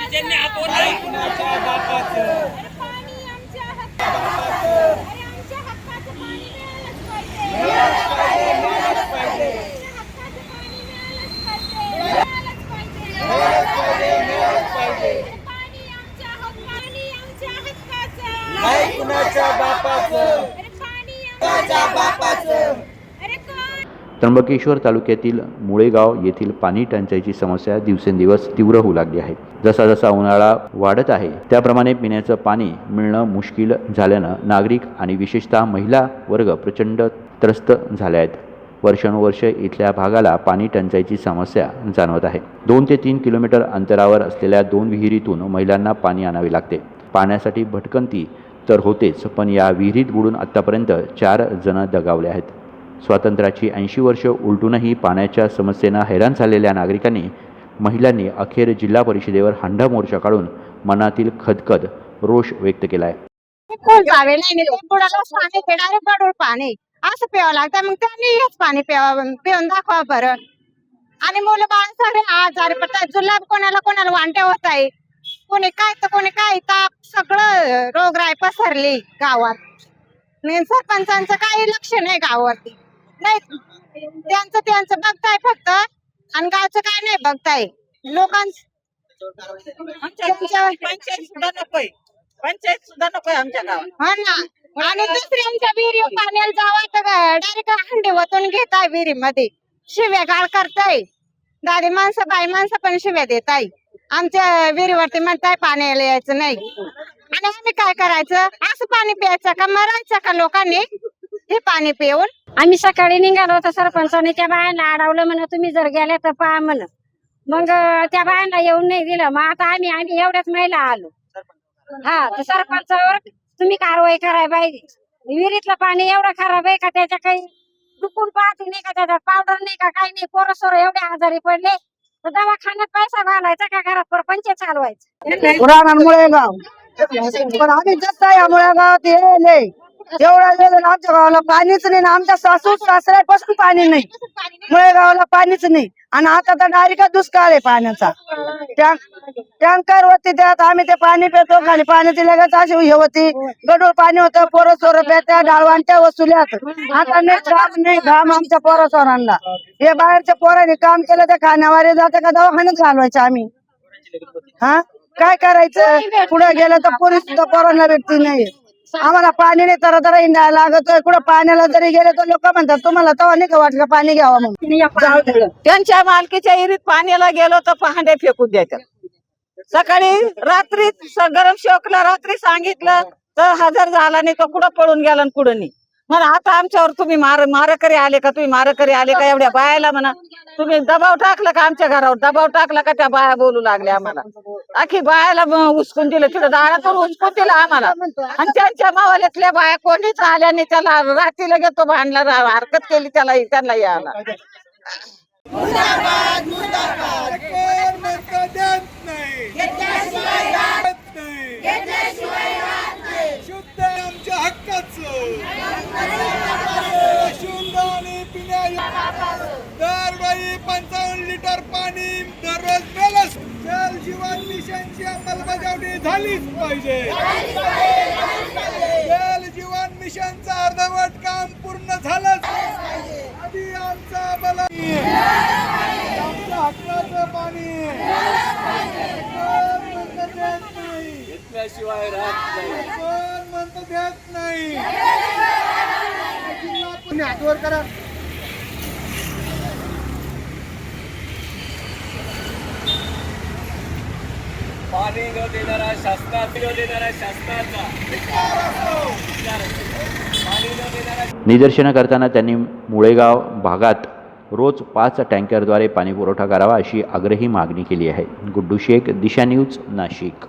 बाकीच्यांनी हात वर नाही. कुणाच्या बापाचं पाणी आमच्या हक्काचं. अरे आमच्या हक्काचं पाणी मिळालंच पाहिजे. मिळालंच पाहिजे, मिळालंच पाहिजे, आमच्या हक्काचं पाणी मिळालंच पाहिजे. मिळालंच पाहिजे. मिळालंच पाहिजे, मिळालंच पाहिजे. अरे पाणी आमच्या हक्काचं. नाही कुणाच्या बापाचं, अरे पाणी कुणाच्या बापाचं. अरे कोण त्र्यंबकेश्वर तालुक्यातील मुळेगाव येथील पाणी टंचाईची समस्या दिवसेंदिवस तीव्र होऊ लागली आहे. जसा जसा उन्हाळा वाढत आहे त्याप्रमाणे पिण्याचं पाणी मिळणं मुश्किल झाल्यानं नागरिक आणि विशेषतः महिला वर्ग प्रचंड त्रस्त झाले आहेत. वर्षानुवर्ष इथल्या भागाला पाणी टंचाईची समस्या जाणवत आहे. 2 ते 3 किलोमीटर अंतरावर असलेल्या 2 विहिरीतून महिलांना पाणी आणावे लागते. पाण्यासाठी भटकंती तर होतेच, पण या विहिरीत बुडून आत्तापर्यंत 4 जण दगावले आहेत. स्वातंत्र्याची 80 वर्ष उलटूनही पाण्याच्या समस्येनं हैराण झालेल्या नागरिकांनी महिलांनी अखेर जिल्हा परिषदेवर हांडा मोर्चा काढून मनातील खदखद रोष व्यक्त केला आहे. कोण जावे नाही बुडाला पाणी पिणारे गडूळ पाणी असं प्यावं लागतं. मग त्यांनी हेच पाणी पिऊन दाखवा बरं. आणि मुलं बाळ सगळे आजारी पडतात. जुलाब कोणाला कोणाला वांट्या होत आहे. कोणी काय तर कोणी काय ताप सगळं रोगराई पसरली गावात. सरपंचांचं काही लक्ष नाही गावावरती. नाही त्यांचं बघताय फक्त आणि गावचं काय नाही बघताय. पंचायत सुद्धा नकोय. पंचायत सुद्धा नकोय आमच्या गावात. हो ना. आणि दुसऱ्यांच्या विहिरी पाण्याला जावा तर डायरेक्ट हंडी वतून घेताय विहिरीमध्ये. शिव्या गाळ करताय. दादी माणसं बाई माणसं पण शिव्या देताय. आमच्या विहिरीवरती म्हणताय पाण्याला यायचं नाही. आणि आम्ही काय करायचं? असं पाणी प्यायचं का मरायचं का लोकांनी हे पाणी पिऊन? आम्ही सकाळी निघालो होतो. सरपंचाने त्या बायांना अडवलं म्हण तुम्ही जर गेले तर पहा म्हण. मग त्या बायांना येऊन नाही दिलं. मग आता आम्ही एवढ्याच महिला आलो. हा तर सरपंचावर तुम्ही कारवाई करायला पाहिजे. विहिरीतलं पाणी एवढं खराब आहे का त्याच्या काही दुखून पाहते नाही का, त्याच्यात पावडर नाही का, काही नाही. पोरसोर एवढे आजारी पडले तर दवाखान्यात पैसा घालायचा का घरात परपंच चालवायचं. मुळेगाव पण आम्ही जसं या मुळेगावात येले एवढा गेलो ना आमच्या गावाला पाणीच नाही ना. आमच्या सासू सासऱ्यापासून पाणी नाही. मुळेगावाला पाणीच नाही. आणि आता तर डायरेक्ट दुष्काळ आहे पाण्याचा. टँकर होती त्यात आम्ही ते पाणी पितो. खाली पाण्याची लगेच अशी हे होती. गडूळ पाणी होतं. पोरं सोरं प्यात्या डाळवांच्या वसुल्यात. आता नाही घाम आमच्या पोरं सोरांना. हे बाहेरच्या पोरांनी काम केलं ते खाण्यावारे जाते का दवाखान्यात घालवायचे आम्ही. हा काय करायचं? पुढे गेलं तर पोरी सुद्धा पोरांना भेटती नाही. आम्हाला पाणी नाही तर इंडायला लागतोय. कुठं पाण्याला जरी गेले तर लोक म्हणतात तुम्हाला तेव्हा नाही का वाटलं पाणी घ्यावं. मग त्यांच्या मालकीच्या विहिरीत पाण्याला गेलो तर पहांडे फेकून द्यायचं. सकाळी रात्री गरम शोकला रात्री सांगितलं तर हजर झाला नाही. तो कुठं पळून गेला आणि कुठं नाही. म्हणा आता आमच्यावर तुम्ही मारकरी आले का, तुम्ही मारकरी आले का, एवढ्या बायाला म्हणा तुम्ही दबाव टाकला का, आमच्या घरावर दबाव टाकला का. त्या बाया बोलू लागल्या आम्हाला. आखी बायाला उचकून दिलं. तिथं दारातून उचकून दिलं आम्हाला. आणि त्यांच्या मावाल्यातल्या बाया कोणीच आल्या नाही. त्याला रात्रीला घेतो भांडला हरकत केली त्यांना यायला. मुर्दाबाद, मुर्दाबाद. कोण म्हणतं देत नाही. घेतल्याशिवाय राहत नाही. घेतल्याशिवाय राहत नाही. शुद्ध आमच्या हक्काचं. शुद्ध आणि पिण्यायोग्य. दरवेळी 55 लिटर पाणी दररोज मिळालंच. जल जीवन मिशनची अंमलबजावणी झालीच पाहिजे. जल जीवन मिशनचं अर्धवट काम पूर्ण झालंच आधी आमचा बल आमच्या हक्काचं पाणी कोण म्हणतं देत नाही. घेतल्याशिवाय राहत नाही. कोण म्हणतं देत नाही. जिल्हा पुणे हातवर करा. पाणी न देणारा शासनाचा निदर्शनं करताना त्यांनी मुळेगाव भागात रोज 5 टँकरद्वारे पाणी पुरवठा करावा अशी आग्रही मागणी केली आहे. गुड्डू शेख, दिशा न्यूज, नाशिक.